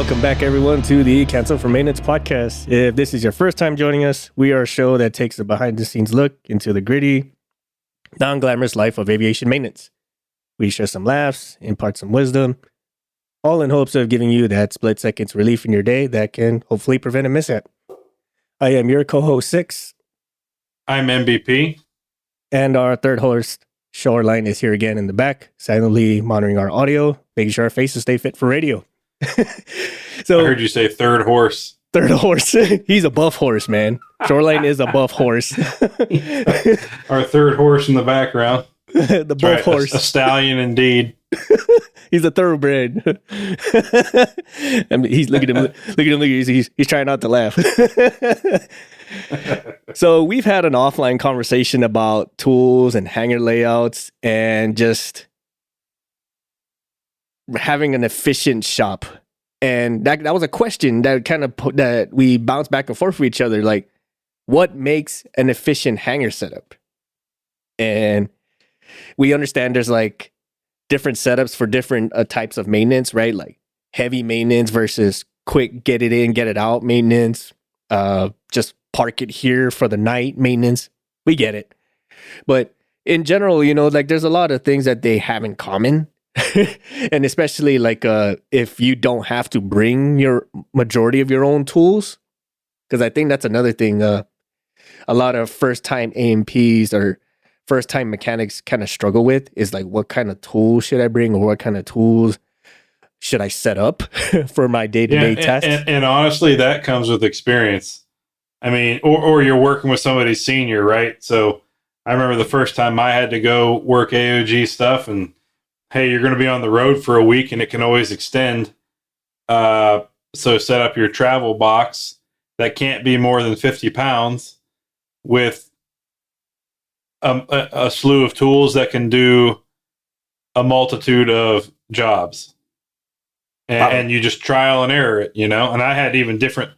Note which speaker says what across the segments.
Speaker 1: Welcome back, everyone, to the Cancel for Maintenance podcast. If this is your first time joining us, we are a show that takes a behind-the-scenes look into the gritty, non-glamorous life of aviation maintenance. We share some laughs, impart some wisdom, all in hopes of giving you that split seconds relief in your day that can hopefully prevent a mishap. I am your co-host, Six.
Speaker 2: I'm MVP.
Speaker 1: And our third host, Shoreline, is here again in the back, silently monitoring our audio, making sure our faces stay fit for radio.
Speaker 2: So I heard you say third horse.
Speaker 1: Third horse. He's a buff horse, man. Shoreline is a buff horse.
Speaker 2: Our third horse in the background.
Speaker 1: The
Speaker 2: That's
Speaker 1: buff horse.
Speaker 2: A stallion indeed.
Speaker 1: He's a thoroughbred. I mean, he's look at him. He's trying not to laugh. So we've had an offline conversation about tools and hangar layouts and just having an efficient shop. And that was a question that that we bounced back and forth with each other. Like, what makes an efficient hangar setup? And we understand there's like different setups for different types of maintenance, right? Like heavy maintenance versus quick get it in, get it out maintenance. Just park it here for the night maintenance. We get it. But in general, like there's a lot of things that they have in common. And especially like if you don't have to bring your majority of your own tools, because I think that's another thing a lot of first-time AMPs or first-time mechanics kind of struggle with is like, what kind of tools should I bring, or what kind of tools should I set up for my day-to-day tasks?
Speaker 2: And honestly, that comes with experience. I mean, or you're working with somebody senior, right? So I remember the first time I had to go work AOG stuff, and hey, you're going to be on the road for a week and it can always extend. So set up your travel box that can't be more than 50 pounds with a slew of tools that can do a multitude of jobs. And you just trial and error it, And I had even different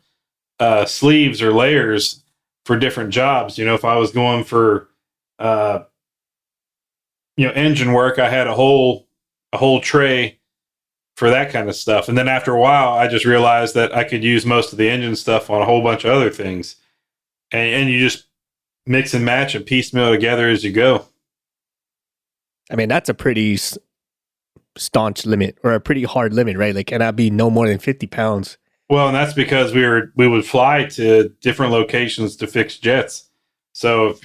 Speaker 2: sleeves or layers for different jobs. If I was going for engine work, I had a whole tray for that kind of stuff. And then after a while, I just realized that I could use most of the engine stuff on a whole bunch of other things. And you just mix and match and piecemeal together as you go.
Speaker 1: I mean, that's a pretty staunch limit, or a pretty hard limit, right? Like, cannot be no more than 50 pounds.
Speaker 2: Well, and that's because we would fly to different locations to fix jets. So,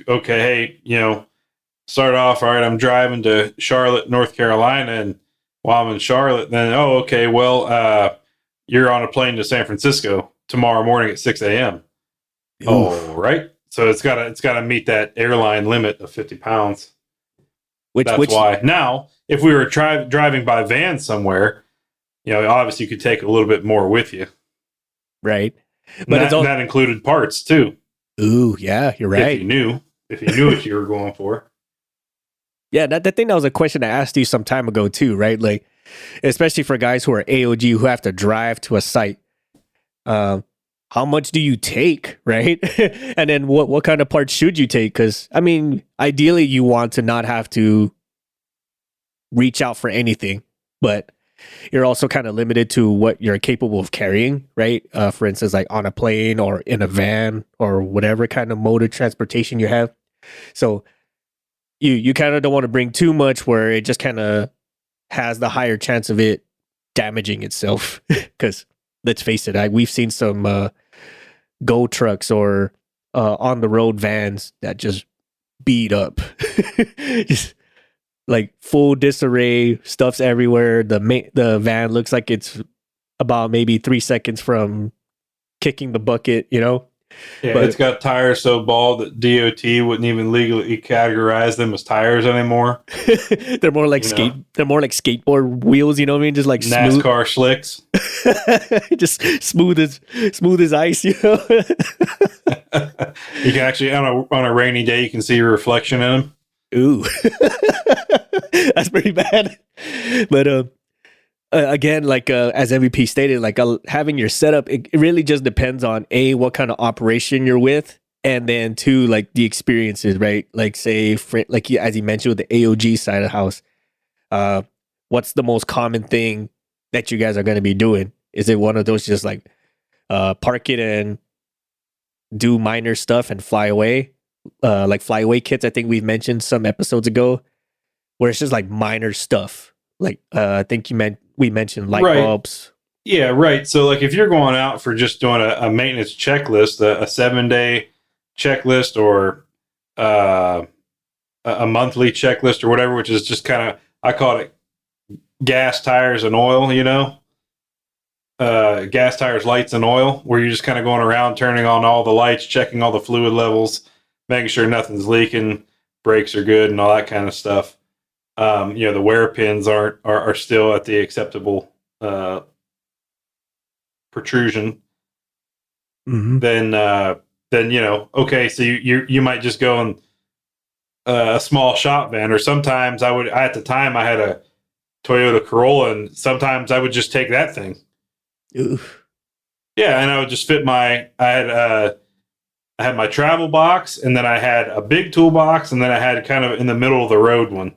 Speaker 2: start off, all right, I'm driving to Charlotte, North Carolina, and while I'm in Charlotte, then, you're on a plane to San Francisco tomorrow morning at 6 a.m. Oh, right. So it's got to meet that airline limit of 50 pounds. That's why. Now, if we were driving by van somewhere, obviously you could take a little bit more with you.
Speaker 1: Right.
Speaker 2: But that included parts too.
Speaker 1: Ooh, yeah, you're right.
Speaker 2: If you knew what you were going for.
Speaker 1: Yeah, that thing, that was a question I asked you some time ago too, right? Like, especially for guys who are AOG who have to drive to a site. How much do you take, right? And then what kind of parts should you take? Because, I mean, ideally you want to not have to reach out for anything, but you're also kind of limited to what you're capable of carrying, right? For instance, like on a plane or in a van or whatever kind of mode of transportation you have. So you kind of don't want to bring too much where it just kind of has the higher chance of it damaging itself. Because let's face it, we've seen some go trucks or on the road vans that just beat up. Just like full disarray, stuff's everywhere. The van looks like it's about maybe 3 seconds from kicking the bucket,
Speaker 2: Yeah, but it's got tires so bald that DOT wouldn't even legally categorize them as tires anymore.
Speaker 1: They're more like they're more like skateboard wheels, you know what I mean? Just like
Speaker 2: NASCAR slicks.
Speaker 1: Just smooth as ice,
Speaker 2: You can actually on a rainy day you can see your reflection in them.
Speaker 1: Ooh. That's pretty bad. But again, like as MVP stated, like having your setup, it really just depends on A, what kind of operation you're with, and then two, like the experiences, right? Like say, as you mentioned with the AOG side of the house, what's the most common thing that you guys are going to be doing? Is it one of those just like park it and do minor stuff and fly away? Like flyaway kits, I think we've mentioned some episodes ago, where it's just like minor stuff. Like I think we mentioned light bulbs.
Speaker 2: Yeah, right. So like if you're going out for just doing a maintenance checklist, a 7-day checklist, or a monthly checklist or whatever, which is just kind of, I call it gas, tires, and oil, gas, tires, lights, and oil, where you're just kind of going around, turning on all the lights, checking all the fluid levels, making sure nothing's leaking, brakes are good, and all that kind of stuff. The wear pins are still at the acceptable protrusion.
Speaker 1: Mm-hmm.
Speaker 2: Then okay, so you might just go in a small shop van, or sometimes at the time I had a Toyota Corolla, and sometimes I would just take that thing.
Speaker 1: Oof.
Speaker 2: Yeah, and I would just fit I had my travel box, and then I had a big toolbox, and then I had kind of in the middle of the road one.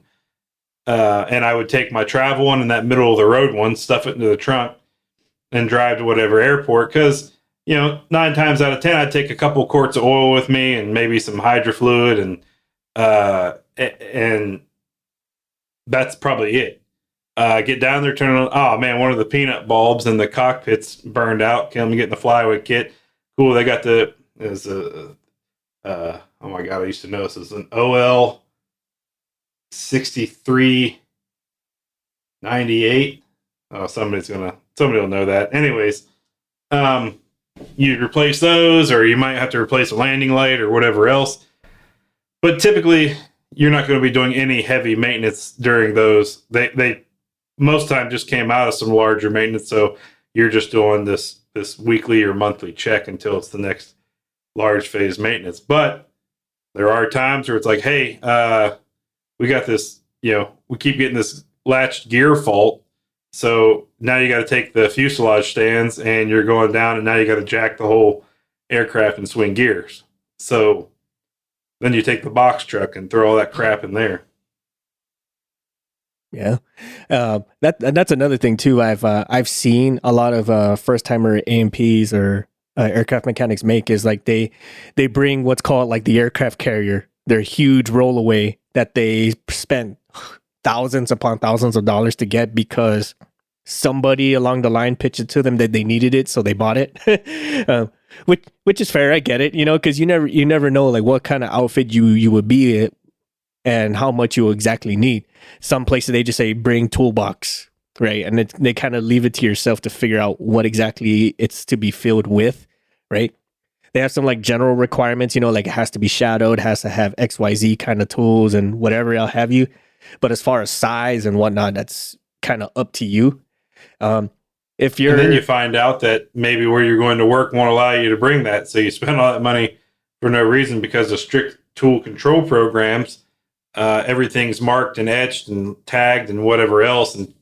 Speaker 2: And I would take my travel one and that middle of the road one, stuff it into the trunk, and drive to whatever airport. Because 9 times out of 10, I'd take a couple quarts of oil with me and maybe some hydro fluid, and that's probably it. Get down there, turn on. Oh man, one of the peanut bulbs in the cockpit's burned out. Let me get in the flyaway kit. Cool, they got oh my god, I used to know this is an OL 6398. Oh, somebody will know that. Anyways, you'd replace those, or you might have to replace a landing light or whatever else. But typically, you're not going to be doing any heavy maintenance during those. They most time just came out of some larger maintenance, so you're just doing this weekly or monthly check until it's the next large phase maintenance. But there are times where it's like, hey, we got this, we keep getting this latched gear fault. So now you got to take the fuselage stands and you're going down, and now you got to jack the whole aircraft and swing gears. So then you take the box truck and throw all that crap in there.
Speaker 1: Yeah, that's another thing too. I've seen a lot of first timer AMPs or aircraft mechanics make is like they bring what's called like the aircraft carrier, their huge rollaway that they spent thousands upon thousands of dollars to get because somebody along the line pitched it to them that they needed it, so they bought it. Which is fair. I get it, because you never know like what kind of outfit you would be and how much you exactly need. Some places they just say bring toolbox, right? And they kind of leave it to yourself to figure out what exactly it's to be filled with, right? They have some like general requirements, like it has to be shadowed, has to have XYZ kind of tools and whatever else have you. But as far as size and whatnot, that's kind of up to you. If you're,
Speaker 2: and then you find out that maybe where you're going to work won't allow you to bring that, so you spend all that money for no reason because of strict tool control programs. Everything's marked and etched and tagged and whatever else, and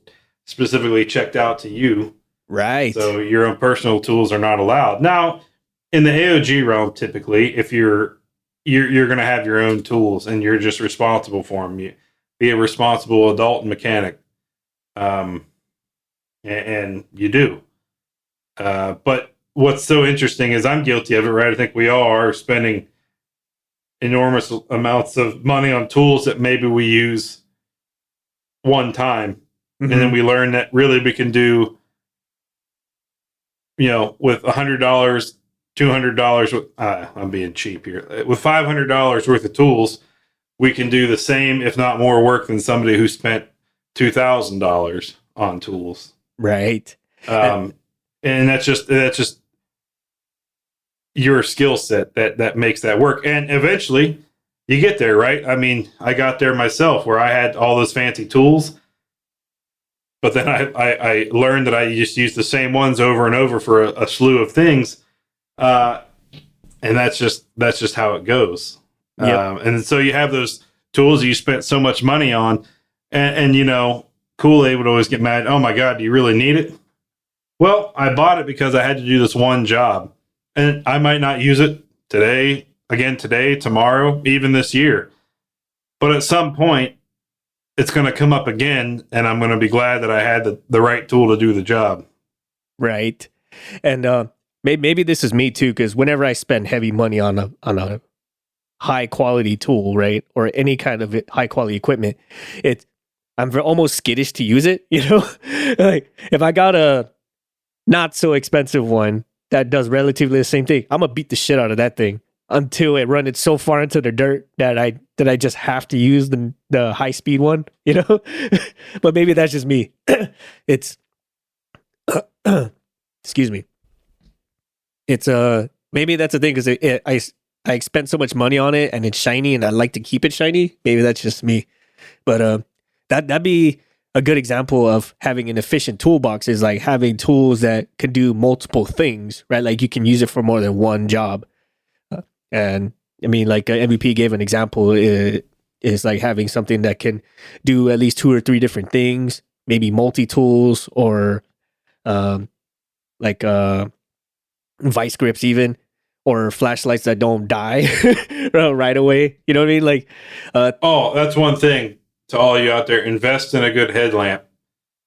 Speaker 2: specifically checked out to you.
Speaker 1: Right.
Speaker 2: So your own personal tools are not allowed. Now, in the AOG realm, typically, if you're going to have your own tools and you're just responsible for them, you be a responsible adult mechanic, and you do. But what's so interesting is I'm guilty of it, right? I think we all are spending enormous amounts of money on tools that maybe we use one time. Mm-hmm. And then we learn that really we can do, with $100, $200, I'm being cheap here. With $500 worth of tools, we can do the same, if not more work than somebody who spent $2,000 on tools.
Speaker 1: Right.
Speaker 2: And that's just your skill set that makes that work. And eventually you get there, right? I mean, I got there myself where I had all those fancy tools, but then I learned that I just use the same ones over and over for a slew of things. And that's just how it goes. Yep. And so you have those tools you spent so much money on, and Kool-Aid would always get mad. Oh my God, do you really need it? Well, I bought it because I had to do this one job. And I might not use it today, tomorrow, even this year. But at some point, it's going to come up again, and I'm going to be glad that I had the right tool to do the job.
Speaker 1: Right. And maybe this is me too, because whenever I spend heavy money on a high quality tool, right, or any kind of high quality equipment, I'm almost skittish to use it. Like if I got a not so expensive one that does relatively the same thing, I'm gonna beat the shit out of that thing until it run it so far into the dirt that I just have to use the high speed one. But maybe that's just me. It's excuse me. It's maybe that's the thing, because I spent so much money on it and it's shiny and I like to keep it shiny. Maybe that's just me. But that'd be a good example of having an efficient toolbox, is like having tools that can do multiple things, right? Like you can use it for more than one job. And I mean, like MVP gave an example, is like having something that can do at least 2 or 3 different things, maybe multi-tools, or like vice grips even, or flashlights that don't die right away. You know what I mean? Like,
Speaker 2: that's one thing to all you out there: invest in a good headlamp.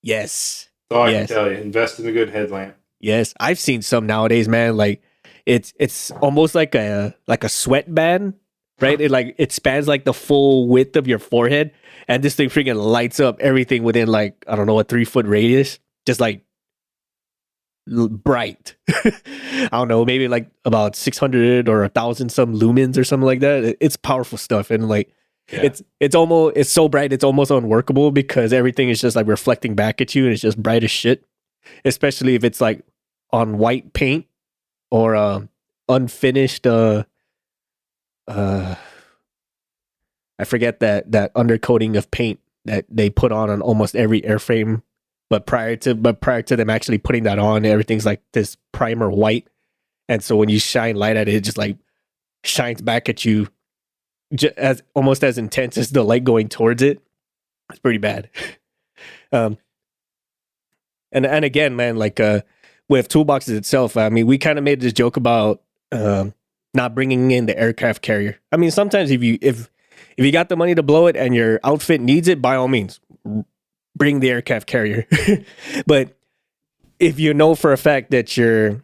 Speaker 1: Yes,
Speaker 2: that's all I can tell you. Invest in a good headlamp.
Speaker 1: Yes, I've seen some nowadays, man. Like it's almost like a sweatband, right? It spans like the full width of your forehead, and this thing freaking lights up everything within, like, I don't know, a 3-foot radius, just like bright. I don't know, maybe like about 600 or 1,000 some lumens or something like that. It's powerful stuff, and like it's so bright it's almost unworkable, because everything is just like reflecting back at you, and it's just bright as shit. Especially if it's like on white paint or unfinished. I forget that undercoating of paint that they put on almost every airframe. But prior to them actually putting that on, everything's like this primer white, and so when you shine light at it, it just like shines back at you, as almost as intense as the light going towards it. It's pretty bad. And again, man, like with toolboxes itself, I mean, we kind of made this joke about not bringing in the aircraft carrier. I mean, sometimes if you got the money to blow it and your outfit needs it, by all means, bring the aircraft carrier. But if you know for a fact that you're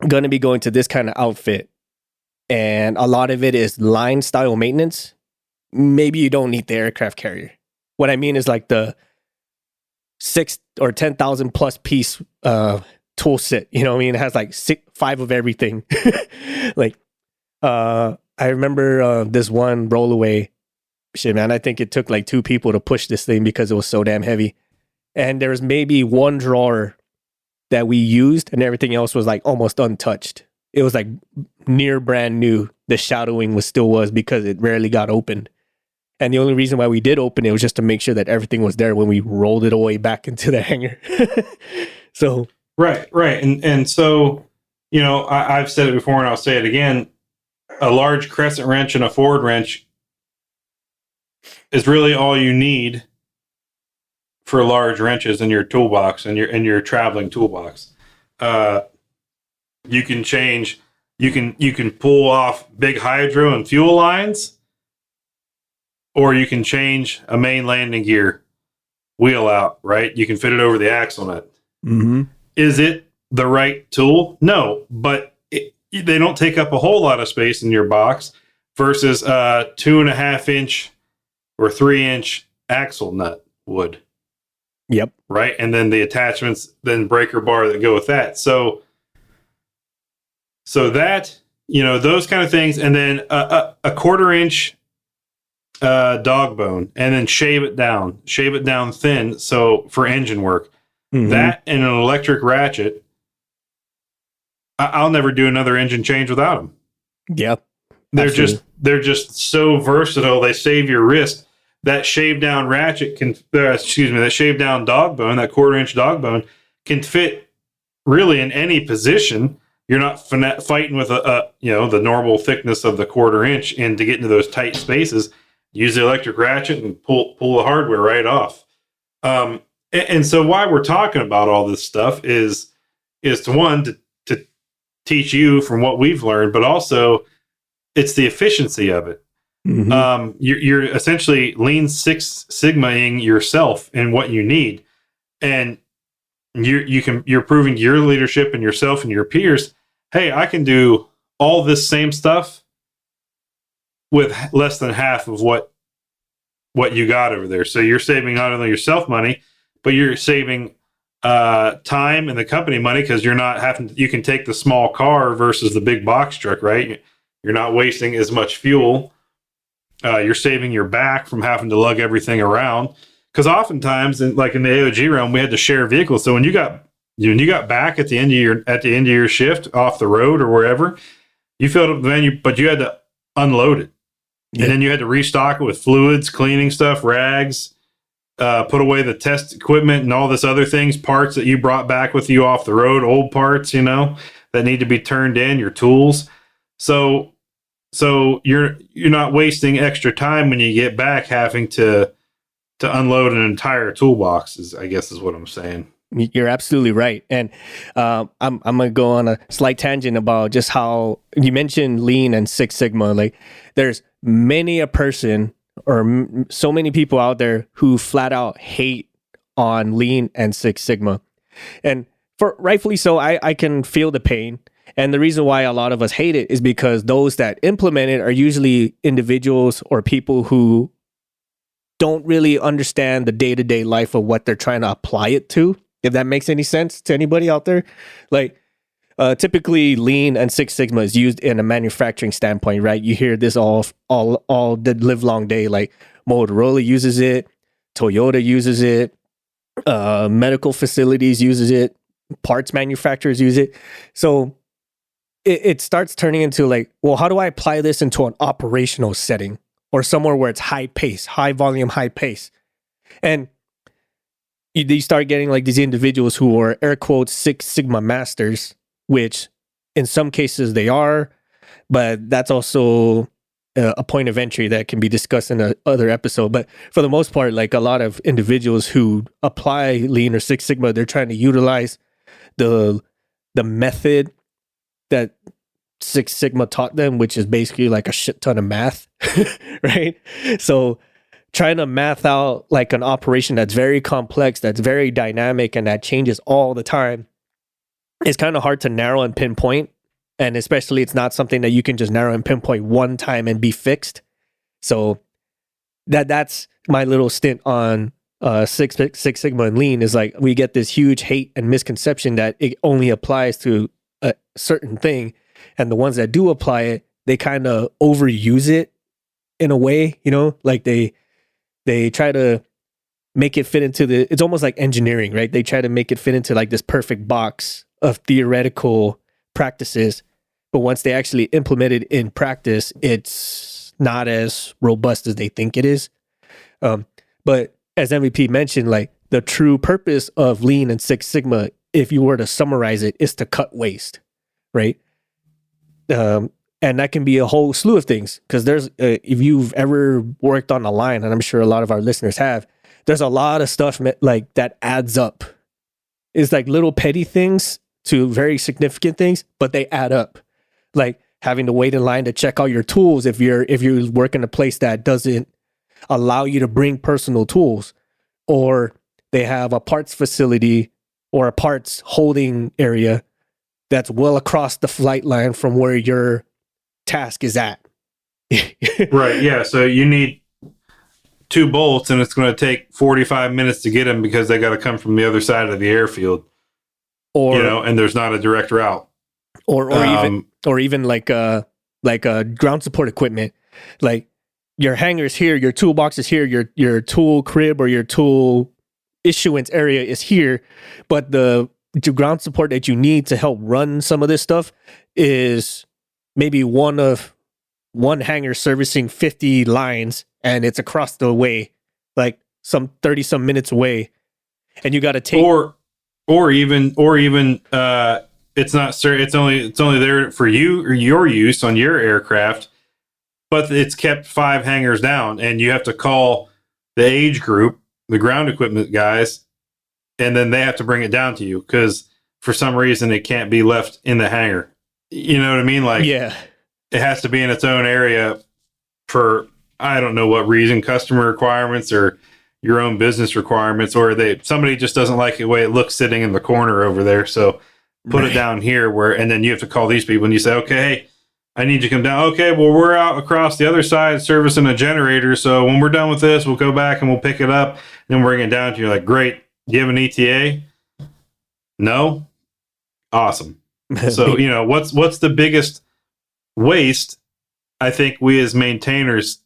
Speaker 1: going to be going to this kind of outfit and a lot of it is line style maintenance, maybe you don't need the aircraft carrier. What I mean is like the 6 or 10,000 plus piece tool set. You know what I mean? It has like 5 of everything. Like I remember this one rollaway. Shit, man, I think it took like 2 people to push this thing because it was so damn heavy. And there was maybe 1 drawer that we used, and everything else was like almost untouched. It was like near brand new. The shadowing still was because it rarely got opened. And the only reason why we did open it was just to make sure that everything was there when we rolled it away back into the hangar. So
Speaker 2: right. And so, I've said it before and I'll say it again. A large crescent wrench and a forward wrench is really all you need for large wrenches in your toolbox and your traveling toolbox. You can change. You can pull off big hydro and fuel lines, or you can change a main landing gear wheel out. Right? You can fit it over the axle nut.
Speaker 1: Mm-hmm.
Speaker 2: Is it the right tool? No, but they don't take up a whole lot of space in your box versus a 2.5 inch or 3-inch axle nut would.
Speaker 1: Yep.
Speaker 2: Right. And then the attachments, then breaker bar that go with that. So that, those kind of things. And then a 1/4 inch dog bone, and then shave it down thin. So for engine work, that and an electric ratchet, I'll never do another engine change without them.
Speaker 1: Yep.
Speaker 2: They're just so versatile. They save your wrist. That shaved down ratchet that shaved down dog bone, that 1/4 inch dog bone, can fit really in any position. You're not fighting with the normal thickness of the 1/4 inch, and to get into those tight spaces, use the electric ratchet and pull the hardware right off. And so why we're talking about all this stuff is to teach you from what we've learned, but also it's the efficiency of it. Mm-hmm. You're essentially Lean Six Sigma-ing yourself and what you need. And You're proving to your leadership and yourself and your peers, hey, I can do all this same stuff with less than half of what you got over there. So you're saving not only yourself money, but you're saving time and the company money, because you're not having you can take the small car versus the big box truck, right? You're not wasting as much fuel. You're saving your back from having to lug everything around. Because oftentimes, like in the AOG realm, we had to share vehicles. So when you got back at the end of your shift off the road or wherever, you filled up the van, but you had to unload it, and then you had to restock it with fluids, cleaning stuff, rags, put away the test equipment and all this other things, parts that you brought back with you off the road, old parts, that need to be turned in, your tools. So you're not wasting extra time when you get back having to unload an entire toolbox, I guess is what I'm saying.
Speaker 1: You're absolutely right. And I'm going to go on a slight tangent about just how you mentioned Lean and Six Sigma. Like, there's many a person or so many people out there who flat out hate on Lean and Six Sigma. And for rightfully so, I can feel the pain. And the reason why a lot of us hate it is because those that implement it are usually individuals or people who don't really understand the day-to-day life of what they're trying to apply it to, if that makes any sense to anybody out there. Like, typically Lean and Six Sigma is used in a manufacturing standpoint, right? You hear this all the live long day. Like, Motorola uses it, Toyota uses it, medical facilities uses it, parts manufacturers use it. So it starts turning into like, well, how do I apply this into an operational setting or somewhere where it's high pace, high volume, high pace? And you start getting like these individuals who are air quotes Six Sigma masters, which in some cases they are, but that's also a point of entry that can be discussed in another episode. But for the most part, like a lot of individuals who apply Lean or Six Sigma, they're trying to utilize the method that Six Sigma taught them, which is basically like a shit ton of math, right? So trying to math out like an operation that's very complex, that's very dynamic, and that changes all the time, it's kind of hard to narrow and pinpoint. And especially it's not something that you can just narrow and pinpoint one time and be fixed. So that's my little stint on Six Sigma and Lean, is like we get this huge hate and misconception that it only applies to a certain thing. And the ones that do apply it, they kind of overuse it in a way, like they try to make it fit into it's almost like engineering, right? They try to make it fit into like this perfect box of theoretical practices. But once they actually implement it in practice, it's not as robust as they think it is. But as MVP mentioned, like the true purpose of Lean and Six Sigma, if you were to summarize it, is to cut waste, right? And that can be a whole slew of things, because there's if you've ever worked on a line, and I'm sure a lot of our listeners have, there's a lot of stuff like that adds up. It's like little petty things to very significant things, but they add up. Like having to wait in line to check out your tools if you work in a place that doesn't allow you to bring personal tools, or they have a parts facility or a parts holding area that's well across the flight line from where your task is at.
Speaker 2: Right. Yeah. So you need 2 bolts, and it's going to take 45 minutes to get them because they got to come from the other side of the airfield,
Speaker 1: or
Speaker 2: and there's not a direct route,
Speaker 1: or even like ground support equipment. Like your hangar's here, your toolbox is here, your tool crib or your tool issuance area is here, but the ground support that you need to help run some of this stuff is maybe one hangar servicing 50 lines, and it's across the way, like some 30 some minutes away, and you got to take or even it's not, it's only there for you or your use on your aircraft, but it's kept 5 hangars down, and you have to call the age group, the ground equipment guys, and then they have to bring it down to you because for some reason it can't be left in the hangar. You know what I mean? Like, yeah,
Speaker 2: it has to be in its own area for, I don't know what reason, customer requirements, or your own business requirements, or somebody just doesn't like the way it looks sitting in the corner over there. So put it down here and then you have to call these people and you say, okay, hey, I need you to come down. Okay, well, we're out across the other side servicing a generator. So when we're done with this, we'll go back and we'll pick it up and then bring it down to you. Like, great. Do you have an ETA? No? Awesome. So, what's the biggest waste I think we as maintainers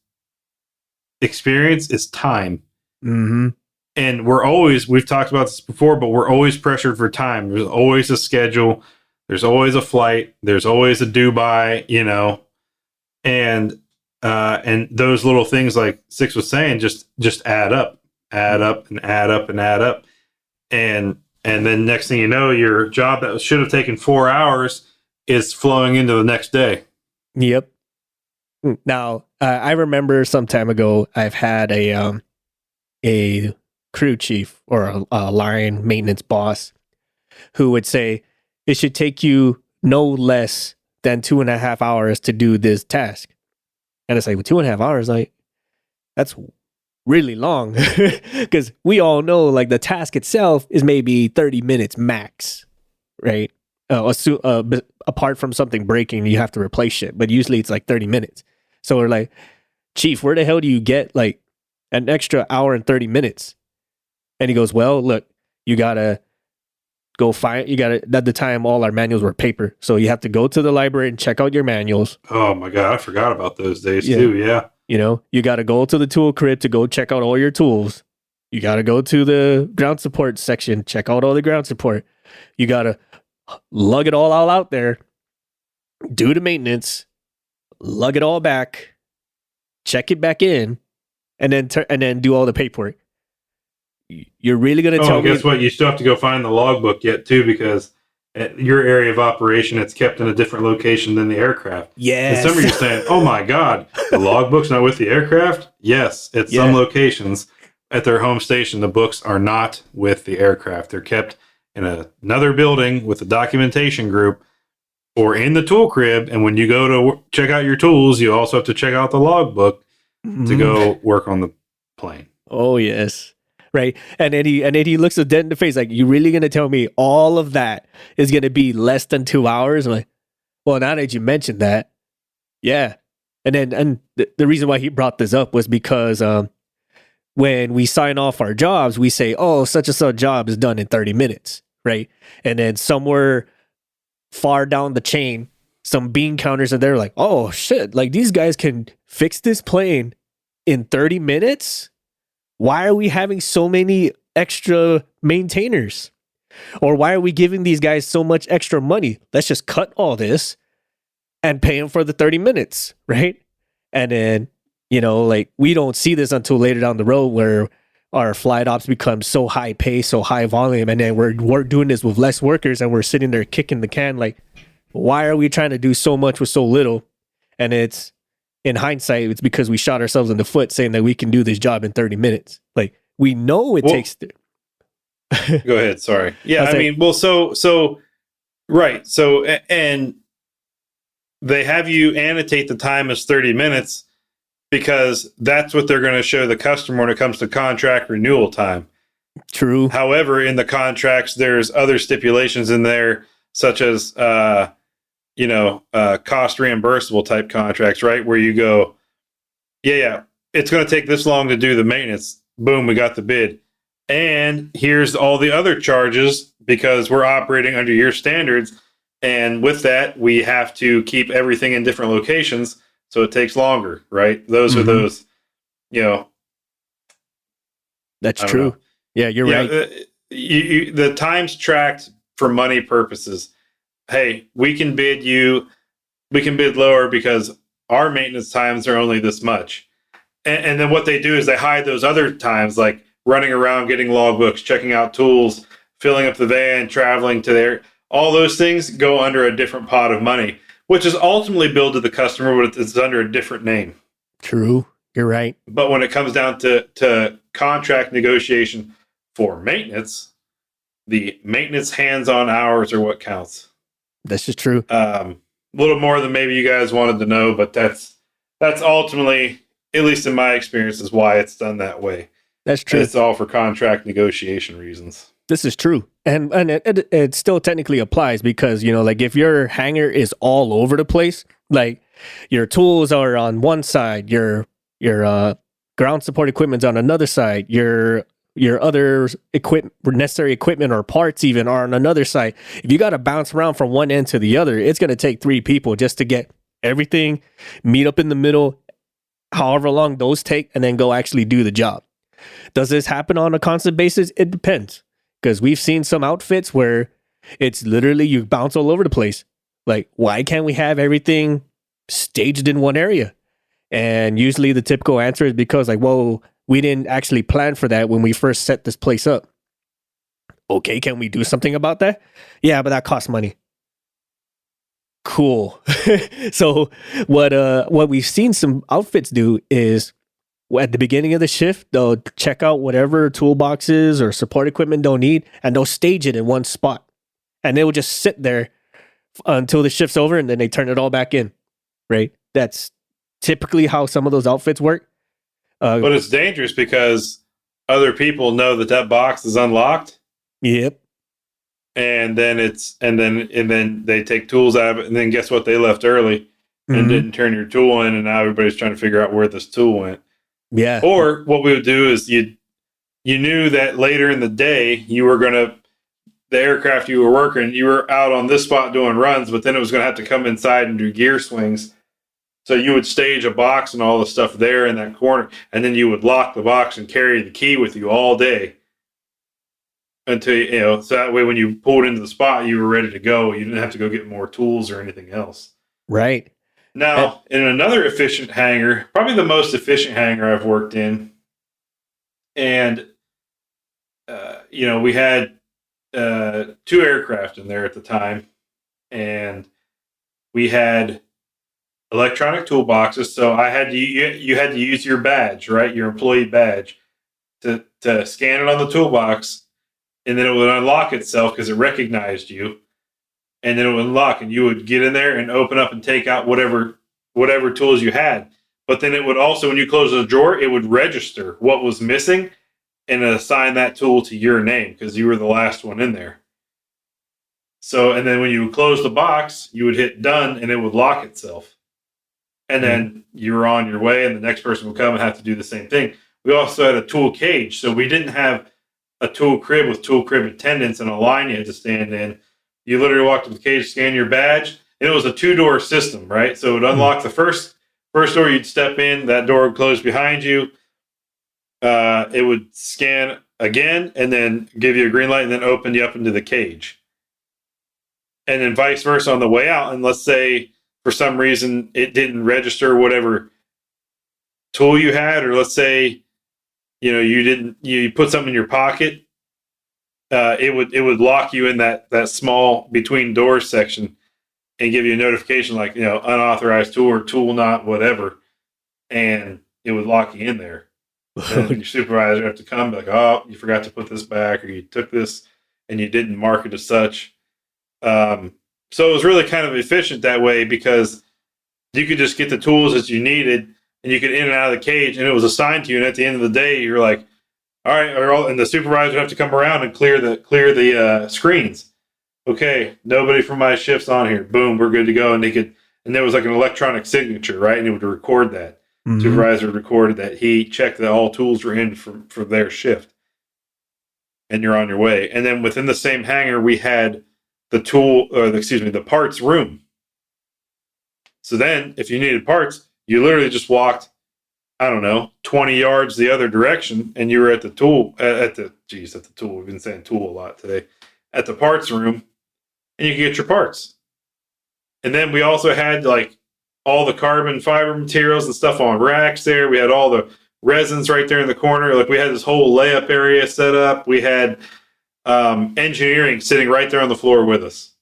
Speaker 2: experience is time.
Speaker 1: Mm-hmm.
Speaker 2: And we've talked about this before, but we're always pressured for time. There's always a schedule. There's always a flight. There's always a due by, and those little things like Six was saying, just add up. And then next thing you know, your job that should have taken 4 hours is flowing into the next day.
Speaker 1: Yep. Now, I remember some time ago, I've had a crew chief or a line maintenance boss who would say, it should take you no less than 2.5 hours to do this task. And it's like, well, 2.5 hours, like, that's really long. Because we all know, like, the task itself is maybe 30 minutes max, right? Apart from something breaking, you have to replace shit. But usually it's like 30 minutes. So we're like, Chief, where the hell do you get like an extra hour and 30 minutes? And he goes, well, look, you gotta go find, at the time, all our manuals were paper. So you have to go to the library and check out your manuals.
Speaker 2: Oh my God, I forgot about those days too. Yeah.
Speaker 1: You got to go to the tool crib to go check out all your tools. You got to go to the ground support section, check out all the ground support. You got to lug it all out there, do the maintenance, lug it all back, check it back in, and then do all the paperwork. You're really going to tell me?
Speaker 2: Guess what? You still have to go find the logbook yet too, because at your area of operation, it's kept in a different location than the aircraft.
Speaker 1: Yes.
Speaker 2: And some of you are saying, oh my God, the logbook's not with the aircraft? Yes, at some locations at their home station, the books are not with the aircraft. They're kept in another building with a documentation group or in the tool crib. And when you go to check out your tools, you also have to check out the logbook to go work on the plane.
Speaker 1: Oh, yes. Right. And then he looks a dead in the face like, you really going to tell me all of that is going to be less than 2 hours? I'm like, well, now that you mentioned that, yeah. And the reason why he brought this up was because when we sign off our jobs, we say, oh, such and such job is done in 30 minutes, right? And then somewhere far down the chain, some bean counters are there like, oh, shit, like these guys can fix this plane in 30 minutes? Why are we having so many extra maintainers? Or why are we giving these guys so much extra money? Let's just cut all this and pay them for the 30 minutes, right? And then, like we don't see this until later down the road where our flight ops become so high pace, so high volume, and then we're doing this with less workers and we're sitting there kicking the can like, why are we trying to do so much with so little? And it's, in hindsight, it's because we shot ourselves in the foot saying that we can do this job in 30 minutes. Like, we know it takes...
Speaker 2: Go ahead, sorry. Yeah, right. So, and they have you annotate the time as 30 minutes because that's what they're going to show the customer when it comes to contract renewal time.
Speaker 1: True.
Speaker 2: However, in the contracts, there's other stipulations in there, such as... cost reimbursable type contracts, right? Where you go, it's going to take this long to do the maintenance. Boom, we got the bid. And here's all the other charges because we're operating under your standards. And with that, we have to keep everything in different locations. So it takes longer, right? Those are those,
Speaker 1: That's true.
Speaker 2: Know.
Speaker 1: Yeah, you're right.
Speaker 2: The time's tracked for money purposes. Hey, we can bid lower because our maintenance times are only this much. And then what they do is they hide those other times, like running around, getting logbooks, checking out tools, filling up the van, traveling to there. All those things go under a different pot of money, which is ultimately billed to the customer, but it's under a different name.
Speaker 1: True. You're right.
Speaker 2: But when it comes down to contract negotiation for maintenance, the maintenance hands-on hours are what counts.
Speaker 1: That's just true.
Speaker 2: A little more than maybe you guys wanted to know, but that's ultimately, at least in my experience, is why it's done that way.
Speaker 1: That's
Speaker 2: And
Speaker 1: true.
Speaker 2: it's all for contract negotiation reasons.
Speaker 1: This is true. And it still technically applies because, like if your hangar is all over the place, like your tools are on one side, your ground support equipment's on another side, your other necessary equipment or parts even are on another side. If you got to bounce around from one end to the other, it's going to take 3 people just to get everything, meet up in the middle, however long those take, and then go actually do the job. Does this happen on a constant basis? It depends. Because we've seen some outfits where it's literally you bounce all over the place. Like, why can't we have everything staged in one area? And usually the typical answer is because, like, whoa, we didn't actually plan for that when we first set this place up. Okay, can we do something about that? Yeah, but that costs money. Cool. So what we've seen some outfits do is at the beginning of the shift, they'll check out whatever toolboxes or support equipment they'll need, and they'll stage it in one spot. And they will just sit there until the shift's over, and then they turn it all back in, right? That's typically how some of those outfits work.
Speaker 2: But it's dangerous because other people know that box is unlocked.
Speaker 1: Yep.
Speaker 2: And then they take tools out of it, and then guess what? They left early and didn't turn your tool in, and now everybody's trying to figure out where this tool went.
Speaker 1: Yeah.
Speaker 2: Or what we would do is you knew that later in the day the aircraft you were working, you were out on this spot doing runs, but then it was going to have to come inside and do gear swings. So you would stage a box and all the stuff there in that corner, and then you would lock the box and carry the key with you all day until, so that way when you pulled into the spot, you were ready to go. You didn't have to go get more tools or anything else.
Speaker 1: Right.
Speaker 2: Now, in another efficient hangar, probably the most efficient hangar I've worked in, and, we had 2 aircraft in there at the time, and we had electronic toolboxes. So you had to use your badge, right? Your employee badge to scan it on the toolbox, and then it would unlock itself because it recognized you. And then it would unlock, and you would get in there and open up and take out whatever tools you had. But then it would also, when you close the drawer, it would register what was missing and assign that tool to your name because you were the last one in there. So, and then when you would close the box, you would hit done, and it would lock itself. And then you were on your way, and the next person would come and have to do the same thing. We also had a tool cage, so we didn't have a tool crib with tool crib attendants and a line you had to stand in. You literally walked to the cage, scan your badge, and it was a 2-door system, right? So it would unlock the first door you'd step in, that door would close behind you. It would scan again and then give you a green light and then open you up into the cage. And then vice versa on the way out. And let's say for some reason it didn't register whatever tool you had, or let's say, you put something in your pocket. It would lock you in that small between doors section and give you a notification like, unauthorized tool or tool not whatever, and it would lock you in there. And your supervisor would have to come like, oh, you forgot to put this back, or you took this and you didn't mark it as such. So it was really kind of efficient that way because you could just get the tools that you needed and you could in and out of the cage, and it was assigned to you. And at the end of the day, you're like, all right, and the supervisor would have to come around and clear the screens. Okay, nobody from my shift's on here. Boom, we're good to go. And there was like an electronic signature, right? And it would record that. Mm-hmm. Supervisor recorded that he checked that all tools were in for their shift, and you're on your way. And then within the same hangar, we had the parts room. So then, if you needed parts, you literally just walked, 20 yards the other direction, and you were at the tool, at the tool. We've been saying tool a lot today. At the parts room, and you could get your parts. And then we also had like all the carbon fiber materials and stuff on racks there. We had all the resins right there in the corner. Like we had this whole layup area set up. We had engineering sitting right there on the floor with us.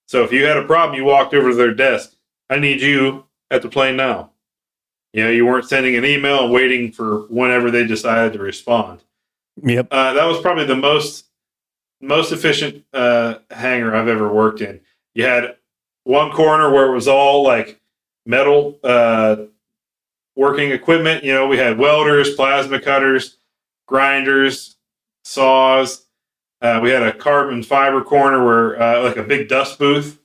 Speaker 2: So if you had a problem, you walked over to their desk. I need you at the plane now. You weren't sending an email and waiting for whenever they decided to respond.
Speaker 1: Yep.
Speaker 2: That was probably the most efficient hangar I've ever worked in. You had one corner where it was all like metal working equipment. We had welders, plasma cutters, grinders, saws. We had a carbon fiber corner where like a big dust booth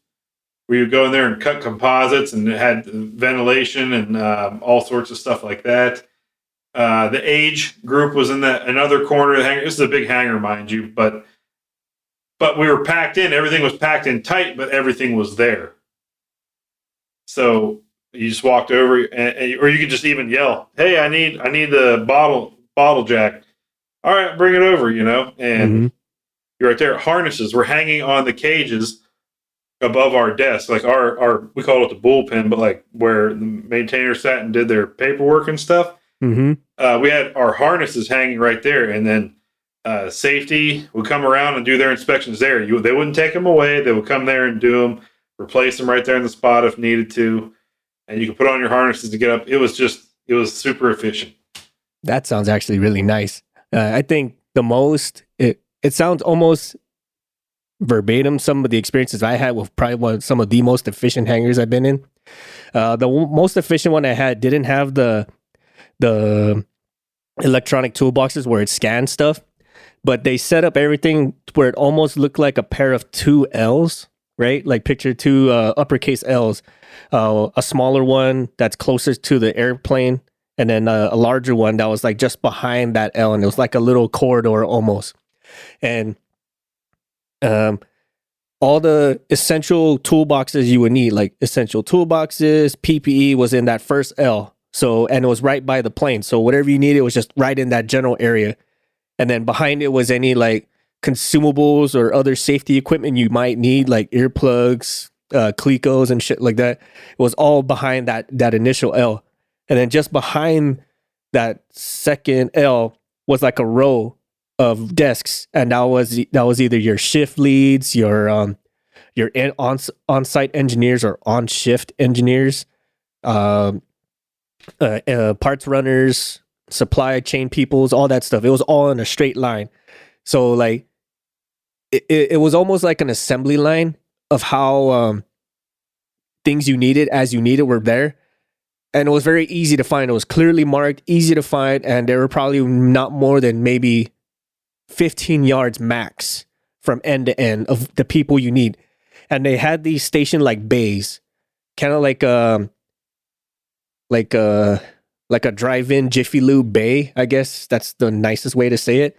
Speaker 2: where you go in there and cut composites, and it had ventilation and all sorts of stuff like that. The age group was in another corner of the hangar. This is a big hangar, mind you, but we were packed in. Everything was packed in tight, but everything was there. So you just walked over, or you could just even yell, "Hey, I need the bottle jack." All right, bring it over, and you're right there. Harnesses were hanging on the cages above our desk, like our we call it the bullpen, but like where the maintainers sat and did their paperwork and stuff. We had our harnesses hanging right there, and then safety would come around and do their inspections there. They wouldn't take them away. They would come there and do them, replace them right there in the spot if needed to, and you could put on your harnesses to get up. It was super efficient.
Speaker 1: That sounds actually really nice. I think it sounds almost verbatim some of the experiences I had with probably some of the most efficient hangars I've been in. The most efficient one I had didn't have the electronic toolboxes where it scans stuff, but they set up everything where it almost looked like a pair of two L's, right? Like picture two uppercase L's, a smaller one that's closest to the airplane, and then a larger one that was like just behind that L, and it was like a little corridor almost. And all the essential toolboxes you would need, like essential toolboxes, PPE was in that first L. So, and it was right by the plane. So whatever you needed was just right in that general area. And then behind it was any like consumables or other safety equipment you might need, like earplugs, Clecos and shit like that. It was all behind that initial L. And then just behind that second L was like a row of desks, and that was either your shift leads, your on-site engineers or on-shift engineers, parts runners, supply chain peoples, all that stuff. It was all in a straight line. So like it was almost like an assembly line of how things you needed as you needed were there. And it was very easy to find. It was clearly marked, easy to find, and there were probably not more than maybe 15 yards max from end to end of the people you need. And they had these station like bays, kind of like a drive-in Jiffy Lube bay, I guess that's the nicest way to say it.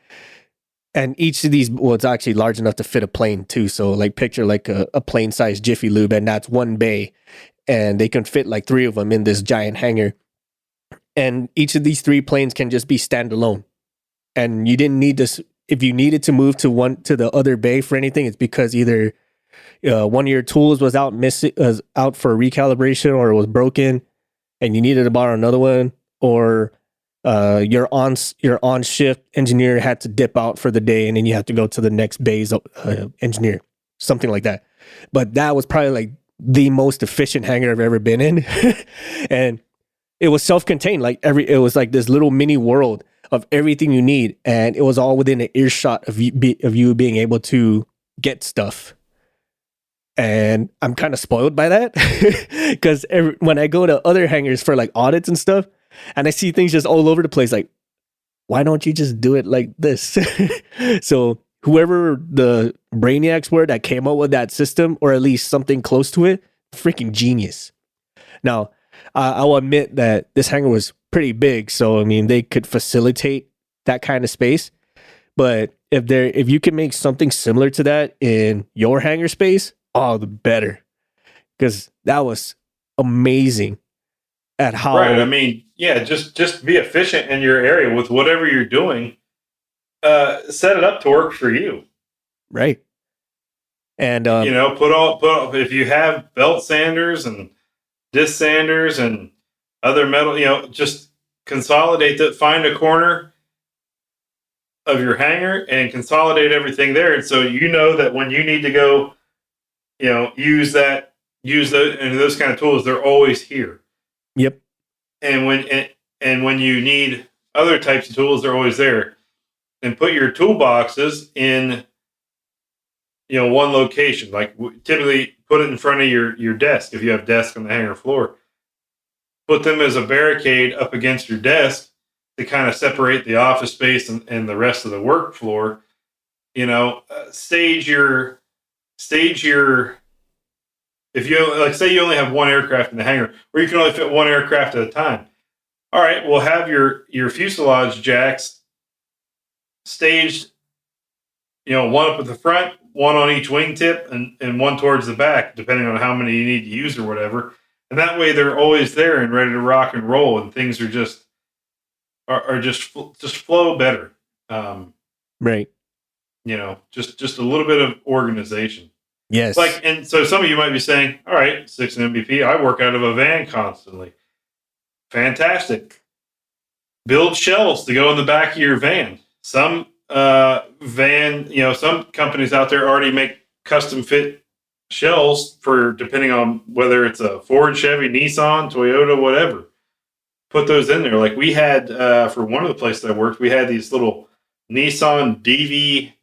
Speaker 1: And each of these was actually large enough to fit a plane too. So like picture like a plane sized Jiffy Lube, and that's one bay, and they can fit like 3 of them in this giant hangar. And each of these 3 planes can just be standalone. And you didn't need this. If you needed to move to the other bay for anything, it's because either one of your tools was out for recalibration, or it was broken, and you needed to borrow another one, or your on shift engineer had to dip out for the day, and then you have to go to the next bay's engineer, something like that. But that was probably like the most efficient hangar I've ever been in, and it was self-contained. Like it was like this little mini world of everything you need, and it was all within an earshot of you being able to get stuff. And I'm kind of spoiled by that because when I go to other hangars for like audits and stuff, and I see things just all over the place, like, why don't you just do it like this? So whoever the brainiacs were that came up with that system, or at least something close to it, freaking genius. Now, I will admit that this hangar was pretty big, so I mean they could facilitate that kind of space. But if you can make something similar to that in your hangar space, the better, because that was amazing at how.
Speaker 2: Right. I mean, yeah, just be efficient in your area with whatever you're doing. Set it up to work for you.
Speaker 1: Right. And
Speaker 2: put all if you have belt sanders and disc sanders and other metal, just consolidate that. Find a corner of your hangar and consolidate everything there, and so you know that when you need to go, use those and those kind of tools, they're always here.
Speaker 1: Yep.
Speaker 2: And when you need other types of tools, they're always there. And put your toolboxes in, one location. Like typically, put it in front of your desk if you have desks on the hangar floor. Put them as a barricade up against your desk, to kind of separate the office space and the rest of the work floor. Stage your if you like, say you only have one aircraft in the hangar, or you can only fit one aircraft at a time. All right, we'll have your fuselage jacks staged, one up at the front, one on each wingtip, and one towards the back, depending on how many you need to use or whatever. And that way, they're always there and ready to rock and roll, and things are just flow better.
Speaker 1: Right.
Speaker 2: Just a little bit of organization.
Speaker 1: Yes.
Speaker 2: And so some of you might be saying, all right, 6 and MVP, I work out of a van constantly. Fantastic. Build shelves to go in the back of your van. Some some companies out there already make custom fit shelves for depending on whether it's a Ford, Chevy, Nissan, Toyota, whatever. Put those in there. Like we had for one of the places I worked, we had these little Nissan DV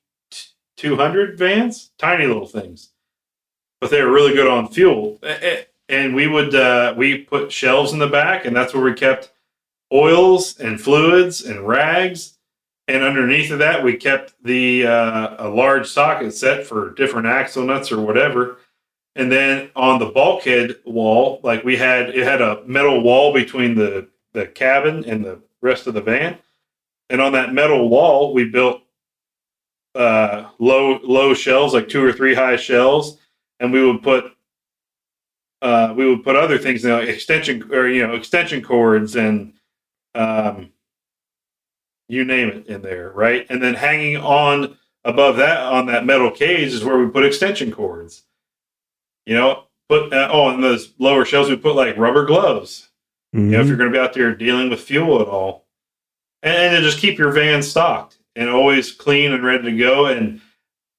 Speaker 2: 200 vans, tiny little things, but they were really good on fuel. And we put shelves in the back, and that's where we kept oils and fluids and rags. And underneath of that, we kept a large socket set for different axle nuts or whatever. And then on the bulkhead wall, like it had a metal wall between the cabin and the rest of the van. And on that metal wall, we built low shelves, like 2 or 3 high shelves, and we would put other things, extension cords and you name it in there, right? And then hanging on above that on that metal cage is where we put extension cords. And those lower shelves we put like rubber gloves.
Speaker 1: Mm-hmm.
Speaker 2: If you're going to be out there dealing with fuel at all, and to just keep your van stocked and always clean and ready to go, and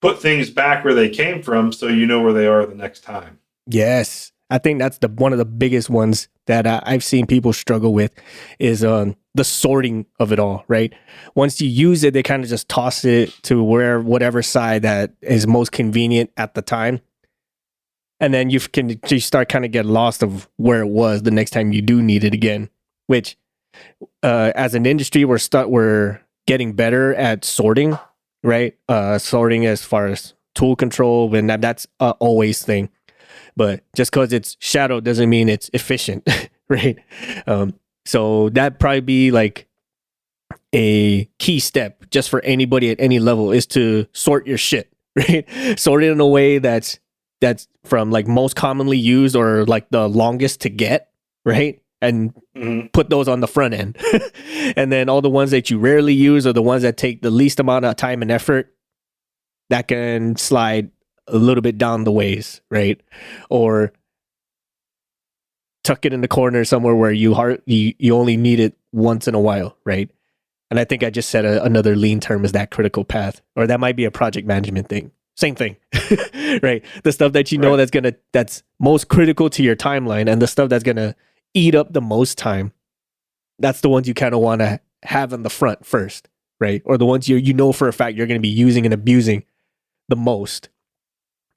Speaker 2: put things back where they came from, so you know where they are the next time.
Speaker 1: Yes, I think that's one of the biggest ones that I've seen people struggle with is the sorting of it all, right? Once you use it, they kind of just toss it to whatever side that is most convenient at the time. And then you start kind of get lost of where it was the next time you do need it again, which as an industry, we're getting better at sorting, right? Sorting as far as tool control, and that's a always thing. But just because it's shadow doesn't mean it's efficient, right? So that'd probably be like a key step just for anybody at any level is to sort your shit, right? Sort it in a way that's from like most commonly used or like the longest to get, right? And put those on the front end. And then all the ones that you rarely use or the ones that take the least amount of time and effort, that can slide a little bit down the ways, right? Or tuck it in the corner somewhere where you only need it once in a while, right? And I think I just said another lean term is that critical path, or that might be a project management thing. Same thing, right? The stuff that you know that's most critical to your timeline, and the stuff that's gonna eat up the most time, that's the ones you kind of want to have in the front first, right? Or the ones you know for a fact you're going to be using and abusing the most.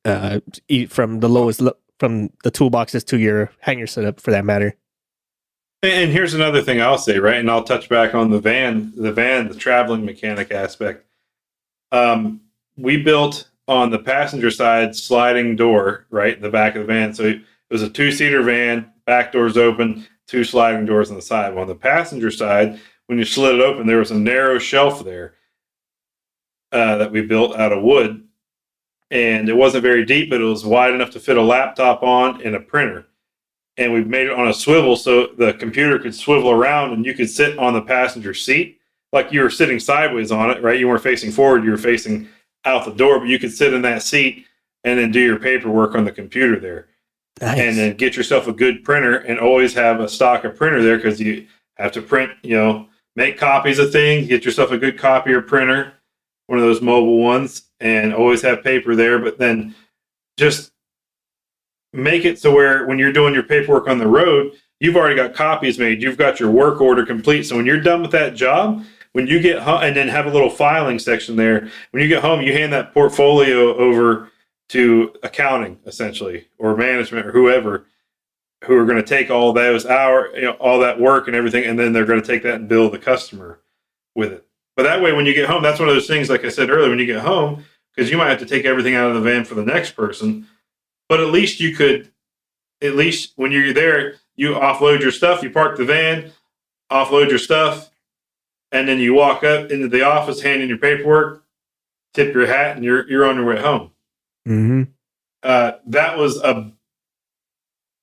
Speaker 1: From the lowest, from the toolboxes to your hangar setup, for that matter.
Speaker 2: And here's another thing I'll say, right? And I'll touch back on the traveling mechanic aspect. We built on the passenger side sliding door, right in the back of the van. So it was a 2-seater van, back doors open, 2 sliding doors on the side. Well, on the passenger side, when you slid it open, there was a narrow shelf there that we built out of wood. And it wasn't very deep, but it was wide enough to fit a laptop on and a printer. And we made it on a swivel so the computer could swivel around and you could sit on the passenger seat like you were sitting sideways on it, right? You weren't facing forward, you were facing out the door, but you could sit in that seat and then do your paperwork on the computer there. Nice. And then get yourself a good printer and always have a stock of printer there because you have to print, make copies of things, get yourself a good copier printer, one of those mobile ones, and always have paper there. But then just make it so where when you're doing your paperwork on the road, you've already got copies made. You've got your work order complete. So when you're done with that job, when you get home, and then have a little filing section there, when you get home, you hand that portfolio over to accounting, essentially, or management, or whoever, who are going to take all those all that work and everything, and then they're going to take that and bill the customer with it. But that way, when you get home, that's one of those things, like I said earlier, when you get home, because you might have to take everything out of the van for the next person, but at least you could, at least when you're there, you offload your stuff, you park the van, offload your stuff, and then you walk up into the office, hand in your paperwork, tip your hat, and you're on your way home.
Speaker 1: Mm-hmm.
Speaker 2: That was a